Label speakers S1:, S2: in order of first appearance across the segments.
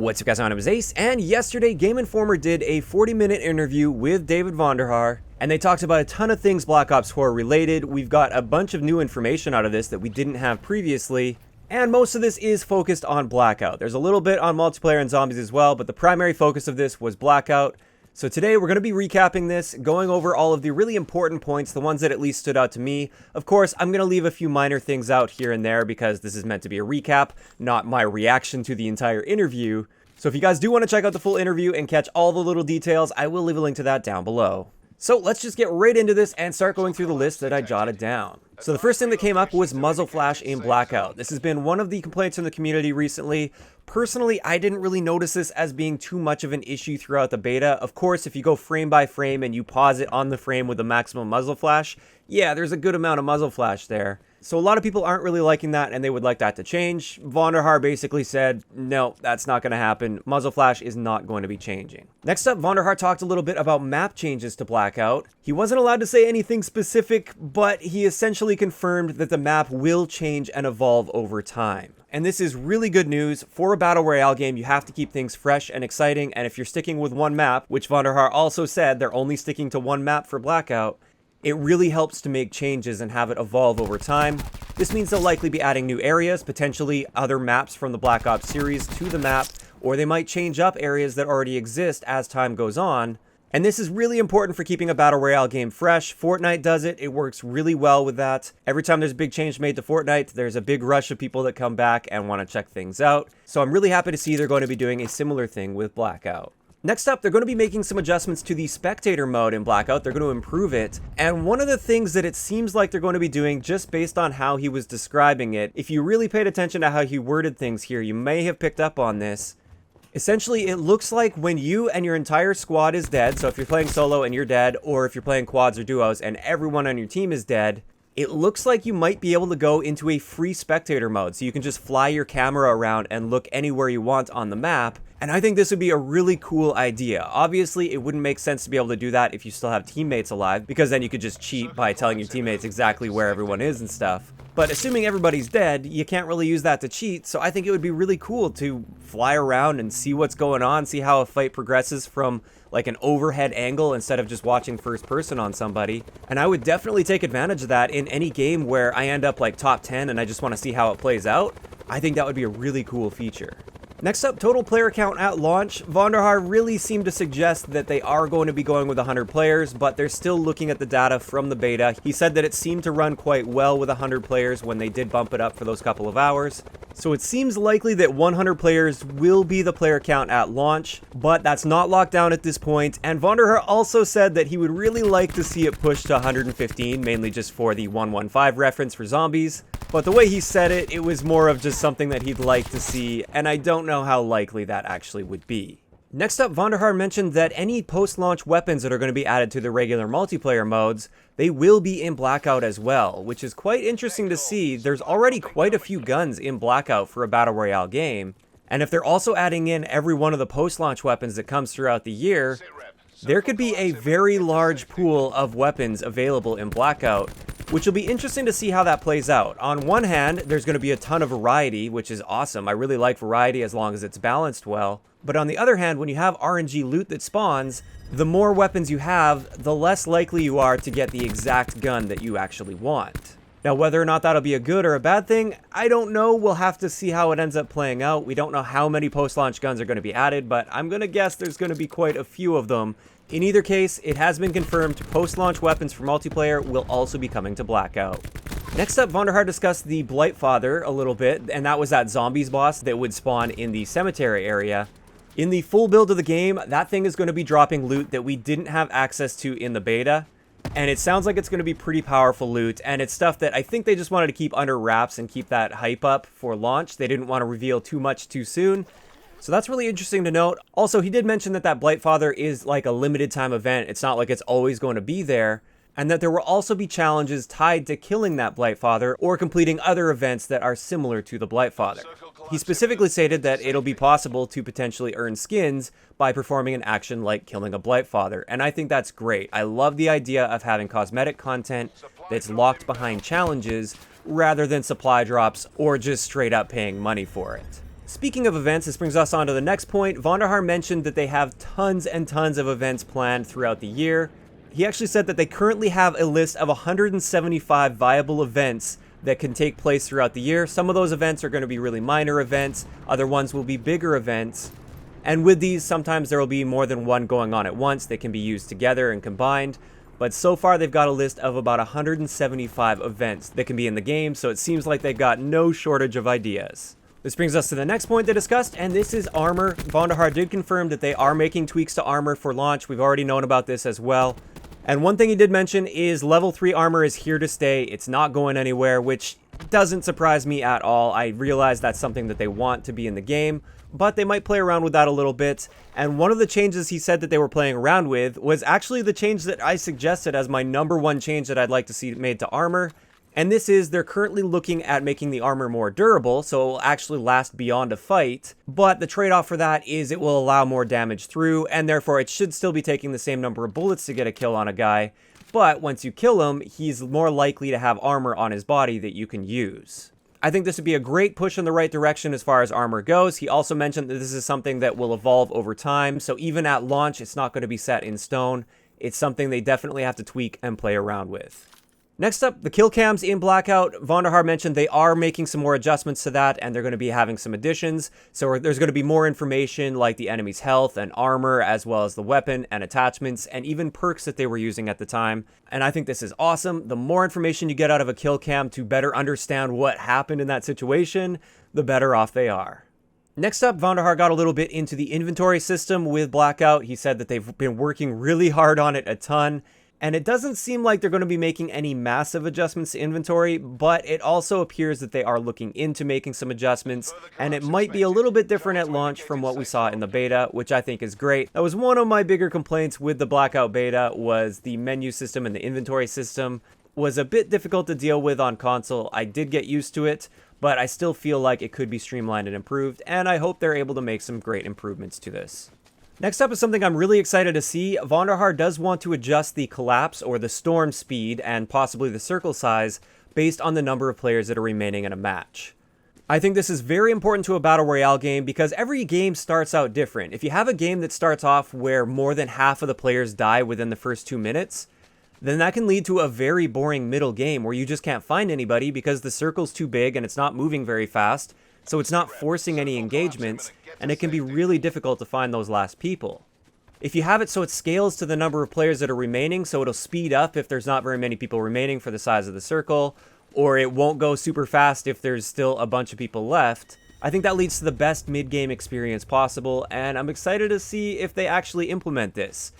S1: What's up guys, my name is Ace, and yesterday Game Informer did a 40-minute interview with David Vonderhaar, and they talked about a ton of things Black Ops 4 related. We've got a bunch of new information out of this that we didn't have previously, and most of this is focused on Blackout. There's a little bit on multiplayer and zombies as well, but the primary focus of this was Blackout. So today we're going to be recapping this, going over all of the really important points, the ones that at least stood out to me. Of course, I'm going to leave a few minor things out here and there because this is meant to be a recap, not my reaction to the entire interview. So if you guys do want to check out the full interview and catch all the little details, I will leave a link to that down below. So let's just get right into this and start going through the list that I jotted down. So the first thing that came up was muzzle flash in Blackout. This has been one of the complaints from the community recently. Personally, I didn't really notice this as being too much of an issue throughout the beta. Of course, if you go frame by frame and you pause it on the frame with the maximum muzzle flash, yeah, there's a good amount of muzzle flash there. So a lot of people aren't really liking that and they would like that to change. Vonderhaar basically said, no, that's not going to happen. Muzzle flash is not going to be changing. Next up, Vonderhaar talked a little bit about map changes to Blackout. He wasn't allowed to say anything specific, but he essentially confirmed that the map will change and evolve over time. And this is really good news. For a Battle Royale game, you have to keep things fresh and exciting, and if you're sticking with one map, which Vonderhaar also said they're only sticking to one map for Blackout, it really helps to make changes and have it evolve over time. This means they'll likely be adding new areas, potentially other maps from the Black Ops series to the map, or they might change up areas that already exist as time goes on. And this is really important for keeping a Battle Royale game fresh. Fortnite does it. It works really well with that. Every time there's a big change made to Fortnite, there's a big rush of people that come back and want to check things out. So I'm really happy to see they're going to be doing a similar thing with Blackout. Next up, they're going to be making some adjustments to the spectator mode in Blackout. They're going to improve it. And one of the things that it seems like they're going to be doing, just based on how he was describing it, if you really paid attention to how he worded things here, you may have picked up on this. Essentially, it looks like when you and your entire squad is dead, so if you're playing solo and you're dead, or if you're playing quads or duos and everyone on your team is dead, it looks like you might be able to go into a free spectator mode, so you can just fly your camera around and look anywhere you want on the map. And I think this would be a really cool idea. Obviously, it wouldn't make sense to be able to do that if you still have teammates alive, because then you could just cheat by telling your teammates exactly where everyone is and stuff. But assuming everybody's dead, you can't really use that to cheat, so I think it would be really cool to fly around and see what's going on, see how a fight progresses from like an overhead angle instead of just watching first person on somebody. And I would definitely take advantage of that in any game where I end up like top 10 and I just want to see how it plays out. I think that would be a really cool feature. Next up, total player count at launch. Vonderhaar really seemed to suggest that they are going to be going with 100 players, but they're still looking at the data from the beta. He said that it seemed to run quite well with 100 players when they did bump it up for those couple of hours. So it seems likely that 100 players will be the player count at launch, but that's not locked down at this point. And Vonderhaar also said that he would really like to see it pushed to 115, mainly just for the 115 reference for zombies. But the way he said it, it was more of just something that he'd like to see, and I don't know how likely that actually would be. Next up, Vonderhaar mentioned that any post-launch weapons that are going to be added to the regular multiplayer modes, they will be in Blackout as well, which is quite interesting to see. There's already quite a few guns in Blackout for a Battle Royale game, and if they're also adding in every one of the post-launch weapons that comes throughout the year, there could be a very large pool of weapons available in Blackout, which will be interesting to see how that plays out. On one hand, there's going to be a ton of variety, which is awesome. I really like variety as long as it's balanced well. But on the other hand, when you have RNG loot that spawns, the more weapons you have, the less likely you are to get the exact gun that you actually want. Now, whether or not that'll be a good or a bad thing, I don't know. We'll have to see how it ends up playing out. We don't know how many post-launch guns are going to be added, but I'm going to guess there's going to be quite a few of them. In either case, it has been confirmed post-launch weapons for multiplayer will also be coming to Blackout. Next up, Vonderhaar discussed the Blightfather a little bit, and that was that zombies boss that would spawn in the cemetery area. In the full build of the game, that thing is going to be dropping loot that we didn't have access to in the beta. And it sounds like it's going to be pretty powerful loot, and it's stuff that I think they just wanted to keep under wraps and keep that hype up for launch. They didn't want to reveal too much too soon. So that's really interesting to note. Also, he did mention that that Blightfather is like a limited time event. It's not like it's always going to be there. And that there will also be challenges tied to killing that Blightfather or completing other events that are similar to the Blightfather. He specifically stated that it'll be possible to potentially earn skins by performing an action like killing a Blightfather, and I think that's great. I love the idea of having cosmetic content that's locked behind challenges rather than supply drops or just straight up paying money for it. Speaking of events, this brings us on to the next point. Vonderhaar mentioned that they have tons and tons of events planned throughout the year. He actually said that they currently have a list of 175 viable events that can take place throughout the year. Some of those events are going to be really minor events, other ones will be bigger events. And with these, sometimes there will be more than one going on at once that can be used together and combined. But so far, they've got a list of about 175 events that can be in the game, so it seems like they've got no shortage of ideas. This brings us to the next point they discussed, and this is armor. Vonderhaar did confirm that they are making tweaks to armor for launch. We've already known about this as well. And one thing he did mention is level 3 armor is here to stay. It's not going anywhere, which doesn't surprise me at all. I realize that's something that they want to be in the game, but they might play around with that a little bit. And one of the changes he said that they were playing around with was actually the change that I suggested as my #1 change that I'd like to see made to armor. And this is, they're currently looking at making the armor more durable, so it will actually last beyond a fight. But the trade-off for that is it will allow more damage through, and therefore it should still be taking the same number of bullets to get a kill on a guy. But once you kill him, he's more likely to have armor on his body that you can use. I think this would be a great push in the right direction as far as armor goes. He also mentioned that this is something that will evolve over time, so even at launch, it's not going to be set in stone. It's something they definitely have to tweak and play around with. Next up, the kill cams in Blackout. Vonderhaar mentioned they are making some more adjustments to that, and they're going to be having some additions. So there's going to be more information like the enemy's health and armor, as well as the weapon and attachments, and even perks that they were using at the time. And I think this is awesome. The more information you get out of a kill cam to better understand what happened in that situation, the better off they are. Next up, Vonderhaar got a little bit into the inventory system with Blackout. He said that they've been working really hard on it a ton. And it doesn't seem like they're going to be making any massive adjustments to inventory, but it also appears that they are looking into making some adjustments, and it might be a little bit different at launch from what we saw in the beta, which I think is great. That was one of my bigger complaints with the Blackout beta, was the menu system and the inventory system was a bit difficult to deal with on console. I did get used to it, but I still feel like it could be streamlined and improved, and I hope they're able to make some great improvements to this. Next up is something I'm really excited to see. Vonderhaar does want to adjust the collapse or the storm speed and possibly the circle size based on the number of players that are remaining in a match. I think this is very important to a Battle Royale game because every game starts out different. If you have a game that starts off where more than half of the players die within the first 2 minutes, then that can lead to a very boring middle game where you just can't find anybody because the circle's too big and it's not moving very fast. So it's not forcing any engagements, and it can be really difficult to find those last people. If you have it so it scales to the number of players that are remaining, so it'll speed up if there's not very many people remaining for the size of the circle, or it won't go super fast if there's still a bunch of people left, I think that leads to the best mid-game experience possible, and I'm excited to see if they actually implement this.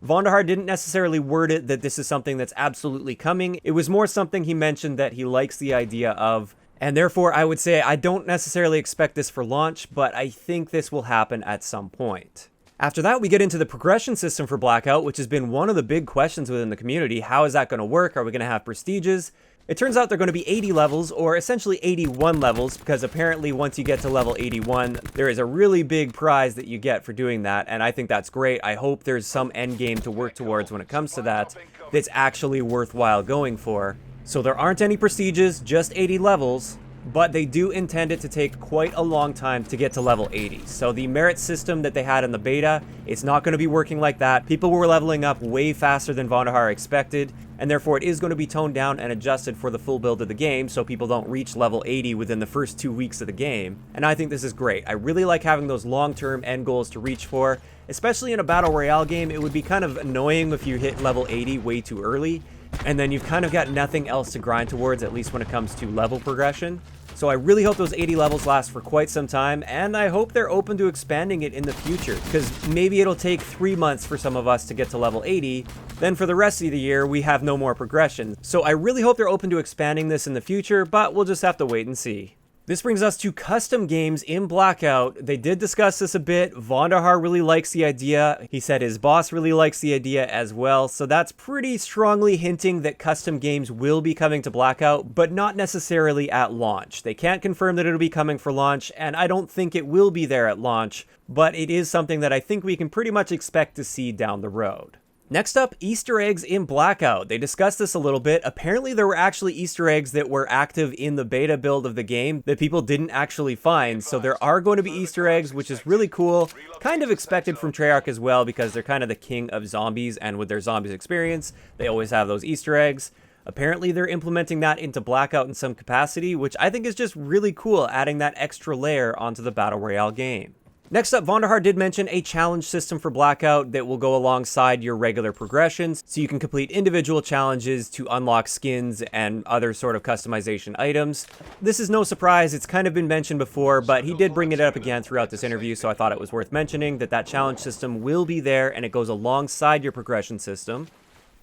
S1: Vonderhaar didn't necessarily word it that this is something that's absolutely coming. It was more something he mentioned that he likes the idea of. And therefore, I would say I don't necessarily expect this for launch, but I think this will happen at some point. After that, we get into the progression system for Blackout, which has been one of the big questions within the community. How is that going to work? Are we going to have prestiges? It turns out they're going to be 80 levels, or essentially 81 levels, because apparently once you get to level 81, there is a really big prize that you get for doing that, and I think that's great. I hope there's some end game to work towards when it comes to that that's actually worthwhile going for. So there aren't any prestiges, just 80 levels, but they do intend it to take quite a long time to get to level 80. So the merit system that they had in the beta, it's not going to be working like that. People were leveling up way faster than Vonderhaar expected, and therefore it is going to be toned down and adjusted for the full build of the game so people don't reach level 80 within the first 2 weeks of the game. And I think this is great. I really like having those long-term end goals to reach for, especially in a Battle Royale game. It would be kind of annoying if you hit level 80 way too early, and then you've kind of got nothing else to grind towards, at least when it comes to level progression. So I really hope those 80 levels last for quite some time, and I hope they're open to expanding it in the future, because maybe it'll take 3 months for some of us to get to level 80, then for the rest of the year we have no more progression. So I really hope they're open to expanding this in the future, but we'll just have to wait and see. This brings us to custom games in Blackout. They did discuss this a bit. Vonderhaar really likes the idea. He said his boss really likes the idea as well. So that's pretty strongly hinting that custom games will be coming to Blackout, but not necessarily at launch. They can't confirm that it'll be coming for launch, and I don't think it will be there at launch, but it is something that I think we can pretty much expect to see down the road. Next up, Easter eggs in Blackout. They discussed this a little bit. Apparently there were actually Easter eggs that were active in the beta build of the game that people didn't actually find. So there are going to be Easter eggs, which is really cool. Kind of expected from Treyarch as well, because they're kind of the king of zombies, and with their zombies experience, they always have those Easter eggs. Apparently they're implementing that into Blackout in some capacity, which I think is just really cool, adding that extra layer onto the Battle Royale game. Next up, Vonderhaar did mention a challenge system for Blackout that will go alongside your regular progressions, so you can complete individual challenges to unlock skins and other sort of customization items. This is no surprise, it's kind of been mentioned before, but he did bring it up again throughout this interview, so I thought it was worth mentioning that challenge system will be there and it goes alongside your progression system.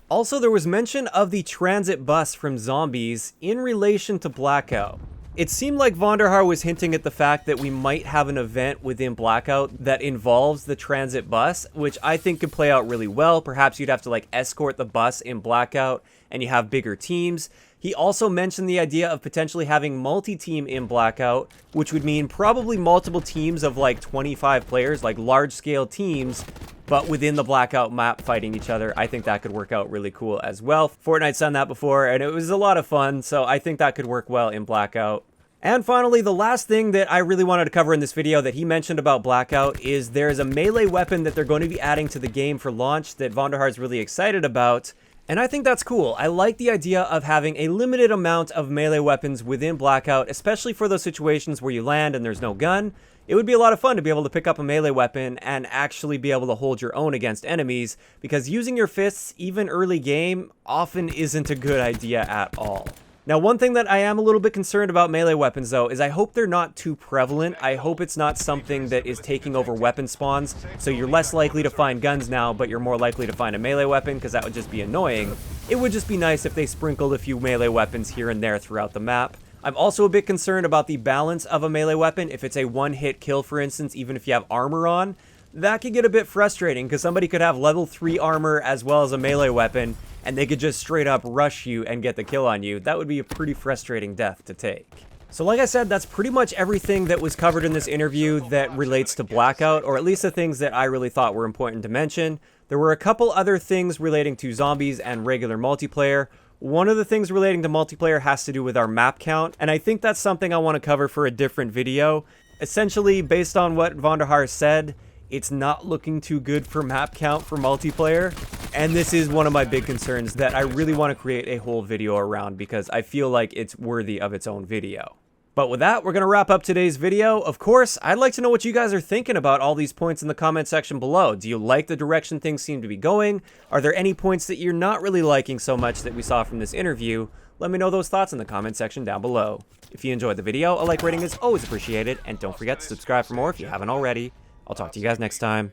S1: Also, there was mention of the transit bus from Zombies in relation to Blackout. It seemed like Vonderhaar was hinting at the fact that we might have an event within Blackout that involves the transit bus, which I think could play out really well. Perhaps you'd have to like escort the bus in Blackout and you have bigger teams. He also mentioned the idea of potentially having multi-team in Blackout, which would mean probably multiple teams of like 25 players, like large-scale teams, but within the Blackout map fighting each other. I think that could work out really cool as well. Fortnite's done that before, and it was a lot of fun, so I think that could work well in Blackout. And finally, the last thing that I really wanted to cover in this video that he mentioned about Blackout is there's a melee weapon that they're going to be adding to the game for launch that Vonderhaar is really excited about. And I think that's cool. I like the idea of having a limited amount of melee weapons within Blackout, especially for those situations where you land and there's no gun. It would be a lot of fun to be able to pick up a melee weapon and actually be able to hold your own against enemies, because using your fists, even early game, often isn't a good idea at all. Now, one thing that I am a little bit concerned about melee weapons, though, is I hope they're not too prevalent. I hope it's not something that is taking over weapon spawns, so you're less likely to find guns now, but you're more likely to find a melee weapon, because that would just be annoying. It would just be nice if they sprinkled a few melee weapons here and there throughout the map. I'm also a bit concerned about the balance of a melee weapon. If it's a one-hit kill, for instance, even if you have armor on, that could get a bit frustrating, because somebody could have level 3 armor as well as a melee weapon, and they could just straight up rush you and get the kill on you. That would be a pretty frustrating death to take. So like I said, that's pretty much everything that was covered in this interview that relates to Blackout, or at least the things that I really thought were important to mention. There were a couple other things relating to zombies and regular multiplayer. One of the things relating to multiplayer has to do with our map count, and I think that's something I want to cover for a different video. Essentially, based on what Vonderhaar said, it's not looking too good for map count for multiplayer, and this is one of my big concerns that I really want to create a whole video around, because I feel like it's worthy of its own video. But with that, we're going to wrap up today's video. Of course, I'd like to know what you guys are thinking about all these points in the comment section below. Do you like the direction things seem to be going? Are there any points that you're not really liking so much that we saw from this interview? Let me know those thoughts in the comment section down below. If you enjoyed the video, a like rating is always appreciated, and don't forget to subscribe for more if you haven't already. I'll talk to you guys next time.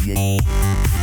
S2: Yeah.